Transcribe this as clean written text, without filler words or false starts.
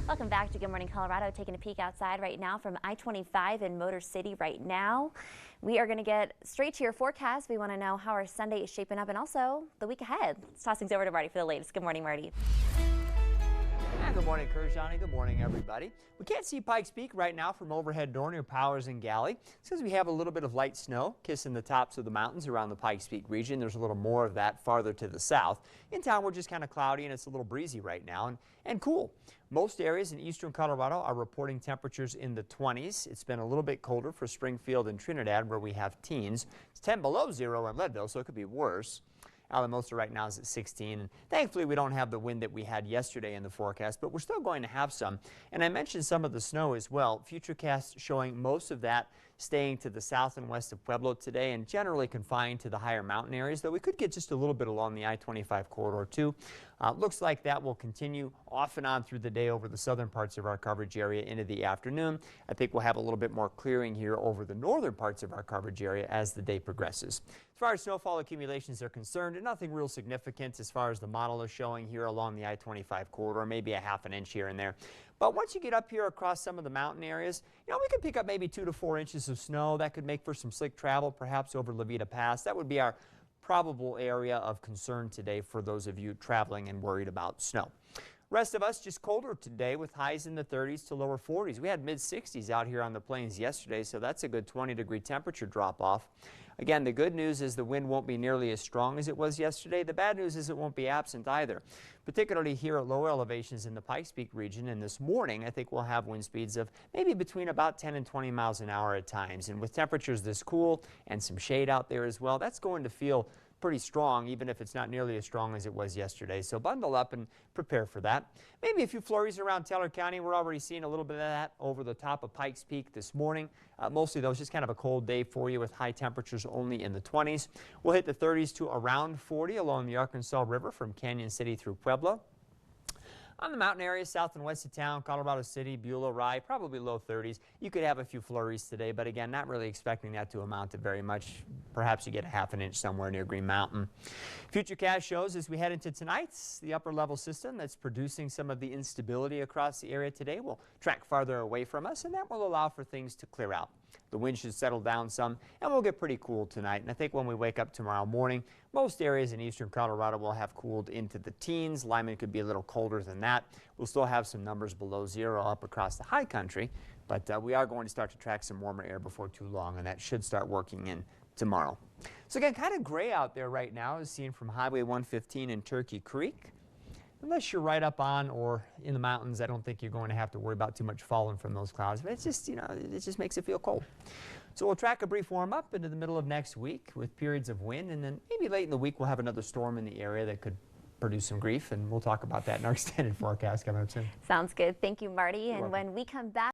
Welcome back to Good Morning Colorado. Taking a peek outside right now from I-25 in Motor City right now. We are going to get straight to your forecast. We want to know how our Sunday is shaping up and also the week ahead. Let's toss things over to Marty for the latest. Good morning, Marty. Good morning, Kershani. Good morning, everybody. We can't see Pikes Peak right now from overhead door near Powers and Galley. It's because we have a little bit of light snow kissing the tops of the mountains around the Pikes Peak region. There's a little more of that farther to the south. In town, we're just kind of cloudy and it's a little breezy right now and cool. Most areas in eastern Colorado are reporting temperatures in the 20s. It's been a little bit colder for Springfield and Trinidad, where we have teens. It's 10 below zero in Leadville, so it could be worse. Alamosa right now is at 16, and thankfully we don't have the wind that we had yesterday in the forecast, but we're still going to have some. And I mentioned some of the snow as well. Futurecast showing most of that staying to the south and west of Pueblo today and generally confined to the higher mountain areas, though we could get just a little bit along the I-25 corridor too. Looks like that will continue off and on through the day over the southern parts of our coverage area into the afternoon. I think we'll have a little bit more clearing here over the northern parts of our coverage area as the day progresses. As far as snowfall accumulations are concerned, nothing real significant as far as the model is showing here along the I-25 corridor, maybe a half an inch here and there. But once you get up here across some of the mountain areas, we could pick up maybe 2 to 4 inches of snow. That could make for some slick travel, perhaps over Levita Pass. That would be our probable area of concern today for those of you traveling and worried about snow. Rest of us just colder today with highs in the 30s to lower 40s. We had mid-60s out here on the plains yesterday, so that's a good 20-degree temperature drop off. Again, the good news is the wind won't be nearly as strong as it was yesterday. The bad news is it won't be absent either, particularly here at low elevations in the Pikes Peak region. And this morning, I think we'll have wind speeds of maybe between about 10 and 20 miles an hour at times. And with temperatures this cool and some shade out there as well, that's going to feel pretty strong, even if it's not nearly as strong as it was yesterday. So bundle up and prepare for that. Maybe a few flurries around Teller County. We're already seeing a little bit of that over the top of Pikes Peak this morning. Mostly, though, it's just kind of a cold day for you with high temperatures only in the 20s. We'll hit the 30s to around 40 along the Arkansas River from Canyon City through Pueblo. On the mountain areas south and west of town, Colorado City, Beulah, Rye, probably low 30s. You could have a few flurries today, but again, not really expecting that to amount to very much. Perhaps you get a half an inch somewhere near Green Mountain. Futurecast shows as we head into tonight, the upper level system that's producing some of the instability across the area today will track farther away from us, and that will allow for things to clear out. The wind should settle down some, and we'll get pretty cool tonight. And I think when we wake up tomorrow morning, most areas in eastern Colorado will have cooled into the teens. Lyman could be a little colder than that. We'll still have some numbers below zero up across the high country, but we are going to start to track some warmer air before too long, and that should start working in tomorrow. So again, kind of gray out there right now, as seen from Highway 115 in Turkey Creek. Unless you're right up on or in the mountains, I don't think you're going to have to worry about too much falling from those clouds. But it's just, it just makes it feel cold. So we'll track a brief warm up into the middle of next week with periods of wind. And then maybe late in the week, we'll have another storm in the area that could produce some grief. And we'll talk about that in our extended forecast coming up soon. Sounds good. Thank you, Marty. And when we come back,